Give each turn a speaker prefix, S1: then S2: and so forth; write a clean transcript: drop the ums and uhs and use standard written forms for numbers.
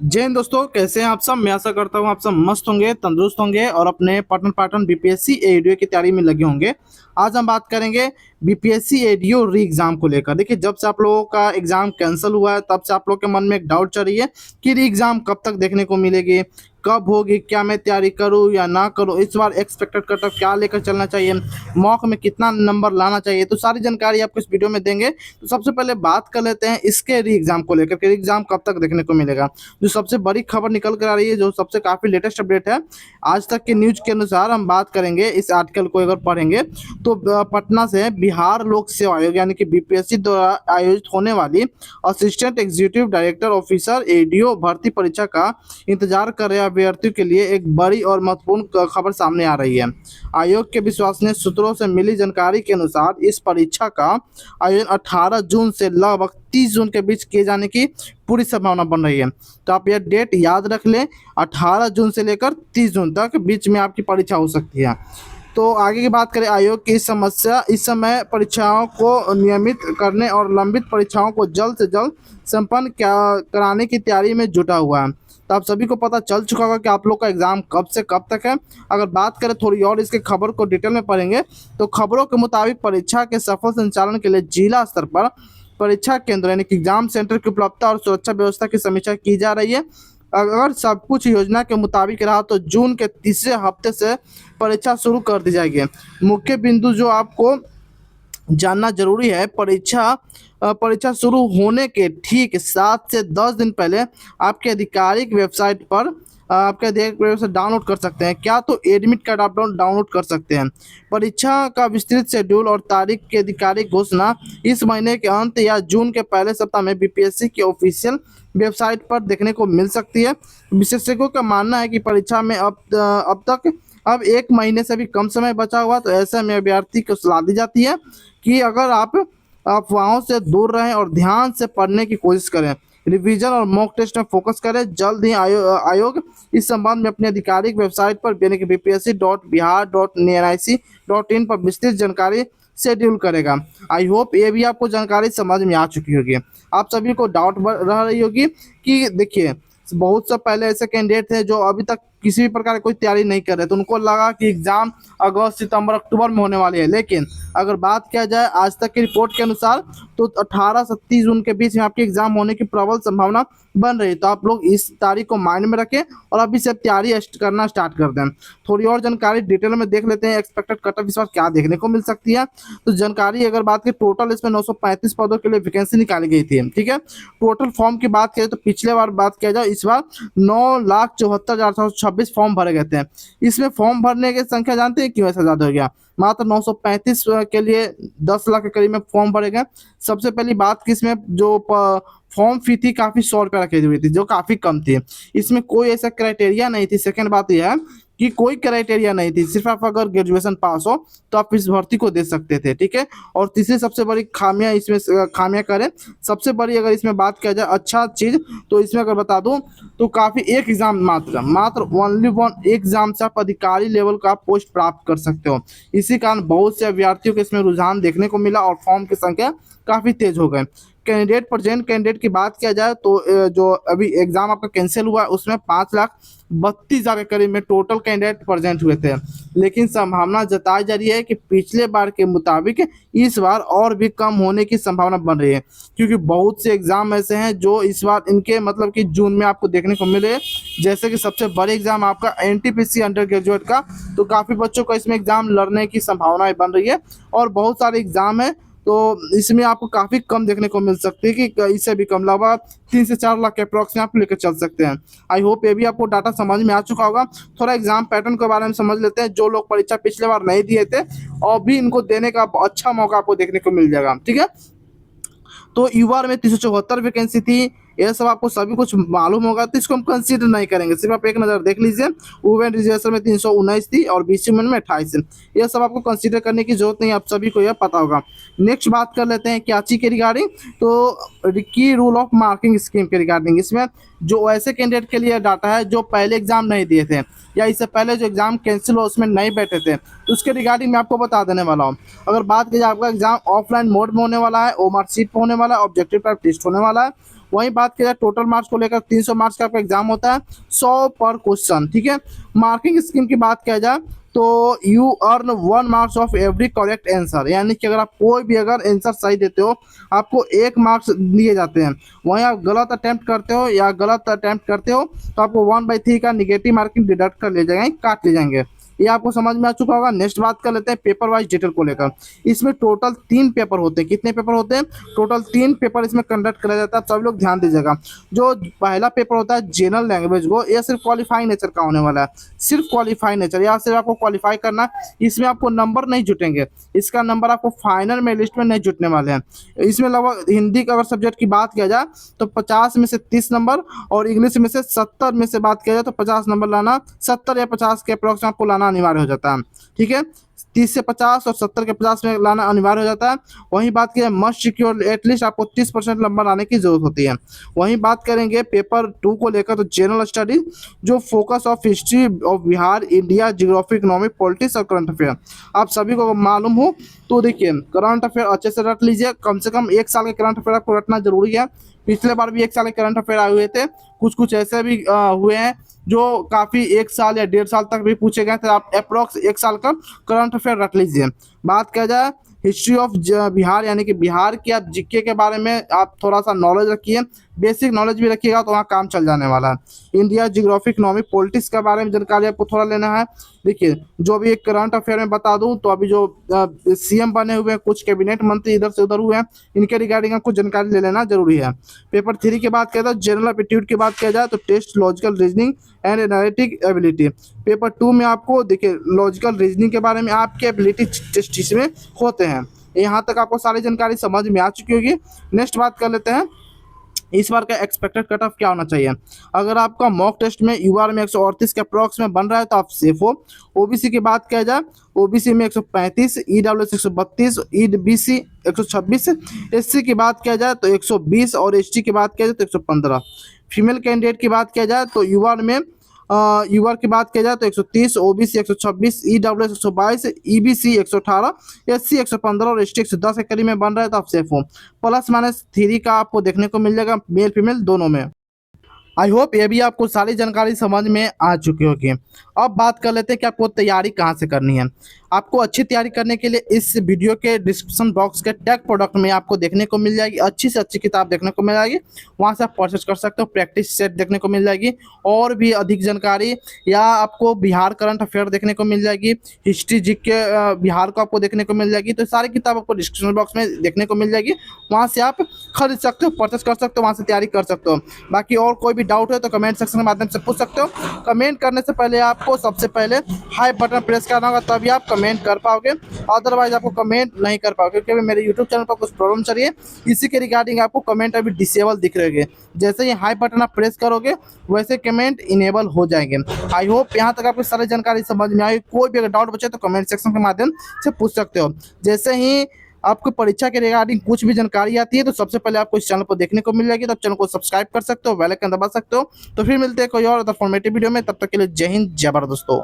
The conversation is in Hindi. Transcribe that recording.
S1: जय हिंद दोस्तों, कैसे हैं आप सब। मैं आशा करता हूँ आप सब मस्त होंगे, तंदुरुस्त होंगे और अपने पठन पाठन बीपीएससी एडीओ की तैयारी में लगे होंगे। आज हम बात करेंगे बीपीएससी एडीओ री एग्जाम को लेकर। देखिए, जब से आप लोगों का एग्जाम कैंसिल हुआ है तब से आप लोग के मन में एक डाउट चल रही है कि री एग्जाम कब तक देखने को मिलेगी, कब होगी, क्या मैं तैयारी करूं या ना करूं, इस बार एक्सपेक्टेड कट ऑफ क्या लेकर चलना चाहिए, मॉक में कितना नंबर लाना चाहिए। तो सारी जानकारी आपको इस वीडियो में देंगे। तो सबसे पहले बात कर लेते हैं इसके री एग्जाम को लेकर कि री एग्जाम कब तक देखने को मिलेगा। जो सबसे बड़ी खबर निकल कर आ रही है, जो सबसे काफ़ी लेटेस्ट अपडेट है, आज तक के न्यूज के अनुसार हम बात करेंगे। इस आर्टिकल को अगर पढ़ेंगे तो पटना से बिहार लोक सेवा आयोग यानी कि बीपीएससी द्वारा आयोजित होने वाली assistant executive director officer ADO भर्ती परीक्षा का इंतजार कर रहे अभ्यर्थियों के लिए एक बड़ी और महत्वपूर्ण खबर सामने आ रही है। आयोग के विश्वसनीय सूत्रों से मिली जानकारी के अनुसार इस परीक्षा का आयोजन 18 जून से लगभग 30 जून के बीच किए जाने की पूरी संभावना बन रही है। तो आप यह डेट याद रख लें, 18 जून से लेकर 30 जून तक बीच में आपकी परीक्षा हो सकती है। तो आगे की बात करें, आयोग की समस्या इस समय परीक्षाओं को नियमित करने और लंबित परीक्षाओं को जल्द से जल्द संपन्न कराने की तैयारी में जुटा हुआ है। तो आप सभी को पता चल चुका होगा कि आप लोग का एग्जाम कब से कब तक है। अगर बात करें थोड़ी और इसके खबर को डिटेल में पढ़ेंगे तो खबरों के मुताबिक परीक्षा के सफल संचालन के लिए जिला स्तर पर परीक्षा केंद्र यानी कि एग्जाम सेंटर की उपलब्धता और सुरक्षा व्यवस्था की समीक्षा की जा रही है। अगर सब कुछ योजना के मुताबिक रहा तो जून के तीसरे हफ्ते से परीक्षा शुरू कर दी जाएगी। मुख्य बिंदु जो आपको जानना जरूरी है, परीक्षा शुरू होने के ठीक 7 से 10 दिन पहले आपके आधिकारिक वेबसाइट पर आपके आधिकारिक वेबसाइट डाउनलोड कर सकते हैं। क्या तो एडमिट कार्ड आप डाउनलोड कर सकते हैं। परीक्षा का विस्तृत शेड्यूल और तारीख की आधिकारिक घोषणा इस महीने के अंत या जून के पहले सप्ताह में बीपीएससी की ऑफिशियल वेबसाइट पर देखने को मिल सकती है। विशेषज्ञों का मानना है कि परीक्षा में अब 1 महीने से भी कम समय बचा हुआ, तो ऐसे में अभ्यर्थी को सलाह दी जाती है कि अगर आप अफवाहों से दूर रहें और ध्यान से पढ़ने की कोशिश करें, रिवीजन और मॉक टेस्ट में फोकस करें। जल्द ही आयोग इस संबंध में अपनी आधिकारिक वेबसाइट पर यानी कि bpsc.bihar.nic.in पर विस्तृत जानकारी शेड्यूल करेगा। आई होप ये भी आपको जानकारी समझ में आ चुकी होगी। आप सभी को डाउट रह रही होगी कि देखिए, बहुत से पहले ऐसे कैंडिडेट थे जो अभी तक किसी भी प्रकार की कोई तैयारी नहीं कर रहे, तो उनको लगा कि एग्जाम अगस्त सितंबर अक्टूबर में होने वाली है। लेकिन अगर बात किया जाए आज तक की रिपोर्ट के अनुसार तो 18 से 30 जून के बीच में आपके एग्जाम होने की प्रबल संभावना बन रही है। तो आप लोग इस तारीख को माइंड में रखें और अभी से तैयारी करना स्टार्ट कर दें। थोड़ी और जानकारी डिटेल में देख लेते हैं, एक्सपेक्टेड कट ऑफ इस बार क्या देखने को मिल सकती है। तो जानकारी अगर बात करें, टोटल इसमें 935 पदों के लिए वैकेंसी निकाली गई थी। ठीक है, टोटल फॉर्म की बात करें तो पिछले बार बात किया जाए, इस बार 9,74,426 फॉर्म भरे गए थे। इसमें फॉर्म भरने की संख्या जानते हैं क्यों ऐसा ज्यादा हो गया। मात्र 935 के लिए 10 लाख के करीब में फॉर्म भरे गए। सबसे पहली बात कि इसमें जो फॉर्म फी थी काफी 100 रुपये रखी हुई थी, जो काफी कम थी। इसमें कोई ऐसा क्राइटेरिया नहीं थी। सेकंड बात यह है कि कोई क्राइटेरिया नहीं थी, सिर्फ आप अगर ग्रेजुएशन पास हो तो आप इस भर्ती को दे सकते थे। ठीक है, और तीसरी सबसे बड़ी खामियां इसमें खामियां करें, सबसे बड़ी अगर इसमें बात किया जाए अच्छा चीज, तो इसमें अगर बता दूं तो काफी एक एग्जाम मात्र ओनली वन एग्जाम से आप अधिकारी लेवल का पोस्ट प्राप्त कर सकते हो। इसी कारण बहुत से अभ्यर्थियों को इसमें रुझान देखने को मिला और फॉर्म की संख्या काफी तेज हो गए। प्रेजेंट कैंडिडेट की बात किया जाए तो जो अभी एग्जाम आपका कैंसिल हुआ है उसमें 5,32,000 के करीब में टोटल कैंडिडेट प्रेजेंट हुए थे। लेकिन संभावना जताई जा रही है कि पिछले बार के मुताबिक इस बार और भी कम होने की संभावना बन रही है, क्योंकि बहुत से एग्जाम ऐसे हैं जो इस बार इनके मतलब कि जून में आपको देखने को मिले। जैसे कि सबसे बड़े एग्जाम आपका एनटीपीसी अंडर ग्रेजुएट का, तो काफी बच्चों का इसमें एग्जाम लड़ने की संभावनाएं बन रही है। और बहुत सारे एग्जाम है तो इसमें आपको काफी कम देखने को मिल सकती है कि इससे भी कम, लगभग 3 से 4 लाख के अप्रॉक्स में आप लेकर चल सकते हैं। आई होप ये भी आपको डाटा समझ में आ चुका होगा। थोड़ा एग्जाम पैटर्न के बारे में समझ लेते हैं। जो लोग परीक्षा पिछले बार नहीं दिए थे और भी इनको देने का अच्छा मौका आपको देखने को मिल जाएगा। ठीक है, तो यूआर में 374 वैकेंसी थी। यह सब आपको सभी कुछ मालूम होगा, तो इसको हम कंसीडर नहीं करेंगे, सिर्फ आप एक नज़र देख लीजिए। वुमेन रिजर्वेशन में 319 थी और बीसी वुमेन में 28 है। यह सब आपको कंसीडर करने की जरूरत नहीं, आप सभी को यह पता होगा। नेक्स्ट बात कर लेते हैं क्याची के रिगार्डिंग, तो की रूल ऑफ मार्किंग स्कीम के रिगार्डिंग। इसमें जो ऐसे कैंडिडेट के लिए डाटा है जो पहले एग्जाम नहीं दिए थे या इससे पहले जो एग्जाम कैंसिल हो उसमें नहीं बैठे थे, तो उसके रिगार्डिंग मैं आपको बता देने वाला हूँ। अगर बात की जाए, आपका एग्जाम ऑफलाइन मोड में होने वाला है, ओमार सीट पर होने वाला है, ऑब्जेक्टिव टाइप टेस्ट होने वाला है। वहीं बात किया जाए टोटल मार्क्स को लेकर 300 मार्क्स का आपका एग्जाम होता है, 100 पर क्वेश्चन, ठीक है। मार्किंग स्कीम की बात किया जाए तो you earn 1 marks of every correct answer, यानी कि अगर आप कोई भी अगर आंसर सही देते हो आपको 1 मार्क्स दिए जाते हैं। वहीं आप गलत अटेम्प्ट करते हो या गलत अटेम्प्ट करते हो तो आपको 1/3 का निगेटिव मार्किंग डिडक्ट कर ले जाएंगे, काट ले जाएंगे। ये आपको समझ में आ चुका होगा। नेक्स्ट बात कर लेते हैं पेपर वाइज डिटेल को लेकर। इसमें टोटल 3 पेपर होते हैं। कितने पेपर होते हैं? टोटल 3 पेपर इसमें कंडक्ट करा जाता है। आप सभी लोग ध्यान दीजिएगा। जो पहला पेपर होता है जनरल लैंग्वेज को, यह सिर्फ क्वालिफाइंग नेचर का होने वाला है, सिर्फ क्वालिफाइंग नेचर, या सिर्फ आपको क्वालिफाई करना। इसमें आपको नंबर नहीं जुटेंगे, इसका नंबर आपको फाइनल में लिस्ट में नहीं जुटने वाले हैं। इसमें लगभग हिंदी का अगर सब्जेक्ट की बात किया जाए तो 50 में से 30 नंबर और इंग्लिश में से 70 में से बात किया जाए तो 50 नंबर लाना, 70 या 50 के अप्रॉक्स आपको लाना अनिवार्य हो जाता है, ठीक है। 30 से 50 और 70 के 50 में लाना अनिवार्य हो जाता है। वहीं बात करें मस्ट सिक्योर एटलीस्ट आपको 30% नंबर लाने की जरूरत होती है। वहीं बात करेंगे पेपर 2 को लेकर तो जनरल स्टडी, जो focus of history of Bihar, India, geography, economic, politics और करंट अफेयर आप सभी को मालूम हो तो देखिए करंट अफेयर अच्छे से रट लीजिए। कम से कम 1 साल के करंट अफेयर आपको रटना जरूरी है। पिछले बार भी 1 साल के करंट अफेयर आए हुए थे, कुछ कुछ ऐसे भी हुए हैं जो काफ़ी 1 साल या 1.5 साल तक भी पूछे गए थे। आप अप्रॉक्स 1 साल का करंट अफेयर रख लीजिए। बात किया जाए हिस्ट्री ऑफ बिहार, यानी कि बिहार की आप जीके के बारे में आप थोड़ा सा नॉलेज रखिए, बेसिक नॉलेज भी रखिएगा तो वहाँ काम चल जाने वाला है। इंडिया, जियोग्राफी, इकोनॉमिक, पॉलिटिक्स के बारे में जानकारी आपको थोड़ा लेना है। देखिए जो भी एक करंट अफेयर में बता दूं तो अभी जो सीएम बने हुए हैं, कुछ कैबिनेट मंत्री इधर से उधर हुए हैं, इनके रिगार्डिंग आपको जानकारी ले लेना जरूरी है। पेपर 3 की बात किया जाए, जनरल एप्टीट्यूड की बात किया जाए तो test logical reasoning and analytic ability. Paper 2 में आपको देखिए लॉजिकल रीजनिंग के बारे में आपके एबिलिटी टेस्ट इसमें होते हैं। यहाँ तक आपको सारी जानकारी समझ में आ चुकी होगी। नेक्स्ट बात कर लेते हैं इस बार का एक्सपेक्टेड कट ऑफ क्या होना चाहिए। अगर आपका मॉक टेस्ट में यूआर में 138 के अप्रॉक्स में बन रहा है तो आप सेफ हो। ओबीसी की बात किया जाए, ओबीसी में 135, ईडब्ल्यूएस 132, ईडबीसी 126, एससी की बात किया जाए तो 120 और एसटी की बात किया जाए तो 115। फीमेल कैंडिडेट की बात किया जाए तो यूआर में यूआर की बात किया जाए तो 130, ओबीसी 126, ईडब्ल्यूएस 122, ईबीसी 118, एससी 115 और एसटी 110 के करीब में बन रहा है तो आप सेफ हो। +-3 का आपको देखने को मिल जाएगा मेल फीमेल दोनों में। आई होप ये भी आपको सारी जानकारी समझ में आ चुकी होगी। अब बात कर लेते हैं कि आपको तैयारी कहाँ से करनी है। आपको अच्छी तैयारी करने के लिए इस वीडियो के डिस्क्रिप्शन बॉक्स के टेक प्रोडक्ट में आपको देखने को मिल जाएगी, अच्छी से अच्छी किताब देखने को मिल जाएगी, वहाँ से आप परचेज कर सकते हो। प्रैक्टिस सेट देखने को मिल जाएगी और भी अधिक जानकारी, या आपको बिहार करंट अफेयर देखने को मिल जाएगी, हिस्ट्री जीके बिहार को आपको देखने को मिल जाएगी। तो सारी किताब आपको डिस्क्रिप्शन बॉक्स में देखने को मिल जाएगी, वहाँ से आप खरीद सकते हो, परचेज कर सकते हो, वहाँ से तैयारी कर सकते हो। बाकी और कोई भी डाउट है तो कमेंट सेक्शन के माध्यम से पूछ सकते हो। कमेंट करने से पहले आपको सबसे पहले हाई बटन प्रेस करना होगा, तभी आप कमेंट कर पाओगे, अदरवाइज आपको कमेंट नहीं कर पाओगे क्योंकि मेरे यूट्यूब चैनल पर कुछ प्रॉब्लम चल रही है, इसी के रिगार्डिंग आपको कमेंट अभी डिसेबल दिख रहे हैं। जैसे ही हाई बटन आप प्रेस करोगे वैसे कमेंट इनेबल हो जाएंगे। आई होप यहाँ तक आपको सारी जानकारी समझ में आई। कोई भी अगर डाउट बचे तो कमेंट सेक्शन के माध्यम से पूछ सकते हो। जैसे ही आपको परीक्षा के रिगार्डिंग कुछ भी जानकारी आती है तो सबसे पहले आपको इस चैनल पर देखने को मिल जाएगी, तो चैनल को सब्सक्राइब कर सकते हो, बेल आइकन दबा सकते हो। तो फिर मिलते हैं कोई और फॉर्मेटिव वीडियो में, तब तक के लिए जय हिंद जय भारत दोस्तों।